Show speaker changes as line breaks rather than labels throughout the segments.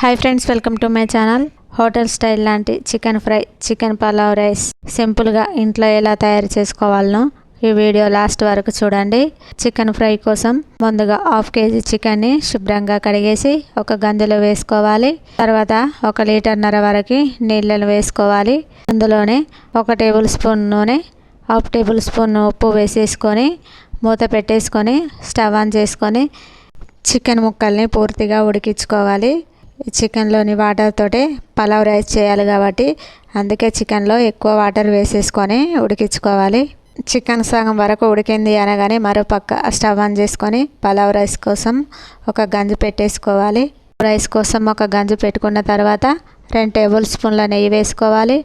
Hi friends, welcome to my channel. Hotel style లాంటి chicken fry, chicken pulao rice సింపుల్గా ఇంట్లో ఎలా తయారు చేసుకోవాలనో ఈ వీడియో లాస్ట్ వరకు చూడండి. చికెన్ ఫ్రై కోసం ముందుగా 1/2 kg చికెన్ని శుభ్రంగా కడిగేసి ఒక గంజలో వేసుకోవాలి. తర్వాత 1 లీటర్న్నర వరకు నీళ్ళను వేసుకోవాలి. అందులోనే 1 టేబుల్ స్పూన్ నూనె, 1/2 టేబుల్ స్పూన్ ఉప్పు వేసేసుకొని మూత పెట్టేసుకొని స్టవ్ ఆన్ చేసుకొని చికెన్ ముక్కల్ని పూర్తిగా ఉడికించుకోవాలి. చికెన్లోని వాటర్ తోటి పలావ్ రైస్ చేయాలి కాబట్టి అందుకే చికెన్లో ఎక్కువ వాటర్ వేసేసుకొని ఉడికించుకోవాలి. చికెన్ సగం వరకు ఉడికింది అనగానే మరోపక్క స్టవ్ ఆన్ చేసుకొని పలావ్ రైస్ కోసం ఒక గంజి పెట్టేసుకోవాలి. రైస్ కోసం ఒక గంజి పెట్టుకున్న తర్వాత 2 టేబుల్ స్పూన్ల నెయ్యి వేసుకోవాలి.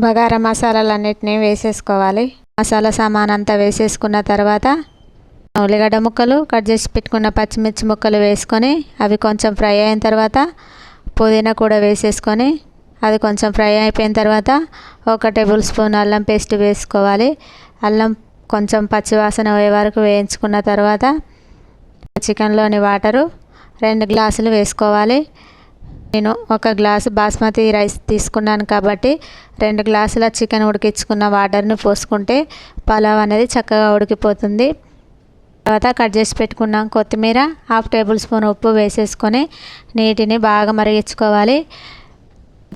బగారా మసాలాలన్నిటినీ వేసేసుకోవాలి. మసాలా సామాన్ అంతా వేసేసుకున్న తర్వాత ఉల్లిగడ్డ ముక్కలు, కట్ చేసి పెట్టుకున్న పచ్చిమిర్చి ముక్కలు వేసుకొని అవి కొంచెం ఫ్రై అయిన తర్వాత పుదీనా కూడా వేసేసుకొని అది కొంచెం ఫ్రై అయిపోయిన తర్వాత 1 టేబుల్ స్పూన్ అల్లం పేస్ట్ వేసుకోవాలి. అల్లం కొంచెం పచ్చివాసన పోయే వరకు వేయించుకున్న తర్వాత చికెన్లోని వాటరు 2 గ్లాసులు వేసుకోవాలి. నేను 1 గ్లాసు బాస్మతి రైస్ తీసుకున్నాను కాబట్టి 2 గ్లాసుల చికెన్ ఉడికించుకున్న వాటర్ని పోసుకుంటే పలావ్ అనేది చక్కగా ఉడికిపోతుంది. తర్వాత కట్ చేసి పెట్టుకున్న కొత్తిమీర, 1/2 టేబుల్ స్పూన్ ఉప్పు వేసేసుకొని నీటిని బాగా మరిగించుకోవాలి.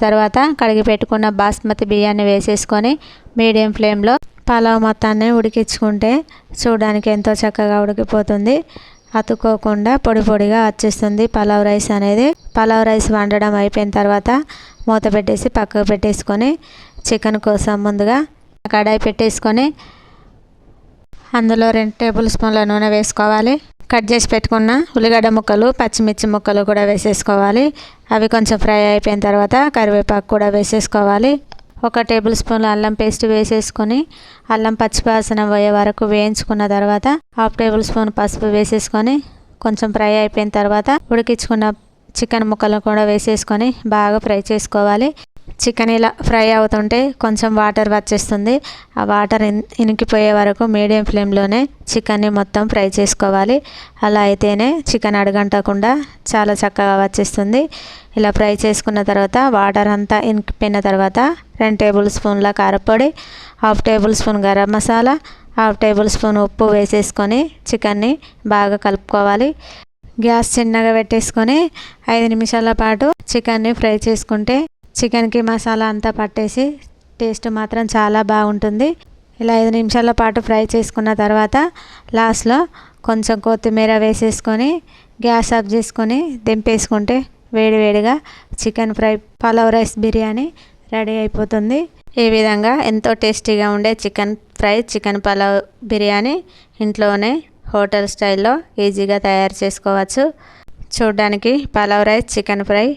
తర్వాత కడిగి పెట్టుకున్న బాస్మతి బియ్యాన్ని వేసేసుకొని మీడియం ఫ్లేమ్లో పలావ్ మొత్తాన్ని ఉడికించుకుంటే చూడడానికి ఎంతో చక్కగా ఉడికిపోతుంది. అతుక్కోకుండా పొడి పొడిగా వచ్చేస్తుంది పలావ్ రైస్ అనేది. పలావ్ రైస్ వండడం అయిపోయిన తర్వాత మూత పెట్టేసి పక్కకు పెట్టేసుకొని చికెన్ కోసం ముందుగా కడాయి పెట్టేసుకొని అందులో 2 టేబుల్ స్పూన్ల నూనె వేసుకోవాలి. కట్ చేసి పెట్టుకున్న ఉల్లిగడ్డ ముక్కలు, పచ్చిమిర్చి ముక్కలు కూడా వేసేసుకోవాలి. అవి కొంచెం ఫ్రై అయిపోయిన తర్వాత కరివేపాకు కూడా వేసేసుకోవాలి. 1 టేబుల్ స్పూన్ అల్లం పేస్ట్ వేసేసుకొని అల్లం పచ్చివాసన పోయే వరకు వేయించుకున్న తర్వాత 1/2 టేబుల్ స్పూన్ పసుపు వేసేసుకొని కొంచెం ఫ్రై అయిపోయిన తర్వాత ఉడికించుకున్న చికెన్ ముక్కలు కూడా వేసేసుకొని బాగా ఫ్రై చేసుకోవాలి. చికెన్ ఇలా ఫ్రై అవుతుంటే కొంచెం వాటర్ వచ్చేస్తుంది. ఆ వాటర్ ఇనికిపోయే వరకు మీడియం ఫ్లేమ్లోనే చికెన్ని మొత్తం ఫ్రై చేసుకోవాలి. అలా అయితేనే చికెన్ అడుగంటకుండా చాలా చక్కగా వచ్చేస్తుంది. ఇలా ఫ్రై చేసుకున్న తర్వాత వాటర్ అంతా ఇనికిపోయిన తర్వాత 2 టేబుల్ స్పూన్ల కారపొడి, 1/2 table spoon garam masala, 1/2 table spoon ఉప్పు వేసేసుకొని చికెన్ని బాగా కలుపుకోవాలి. గ్యాస్ చిన్నగా పెట్టేసుకొని 5 నిమిషాల పాటు చికెన్ని ఫ్రై చేసుకుంటే చికెన్కి మసాలా అంతా పట్టేసి టేస్ట్ మాత్రం చాలా బాగుంటుంది. ఇలా 5 నిమిషాల పాటు ఫ్రై చేసుకున్న తర్వాత లాస్ట్లో కొంచెం కొత్తిమీర వేసేసుకొని గ్యాస్ ఆఫ్ చేసుకొని దింపేసుకుంటే వేడివేడిగా chicken fry pulao rice biryani ready అయిపోతుంది. ఈ విధంగా ఎంతో టేస్టీగా ఉండే chicken fry, chicken pulao biryani ఇంట్లోనే హోటల్ స్టైల్లో ఈజీగా తయారు చేసుకోవచ్చు. చూడడానికి పలావ్ రైస్, చికెన్ ఫ్రై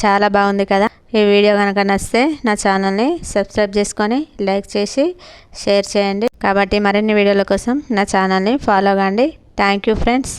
చాలా బాగుంది కదా. ఈ వీడియో కనుక నచ్చితే నా ఛానల్ని సబ్స్క్రైబ్ చేసుకొని లైక్ చేసి షేర్ చేయండి. కాబట్టి మరిన్ని వీడియోల కోసం నా ఛానల్ని ఫాలో కండి. Thank you friends.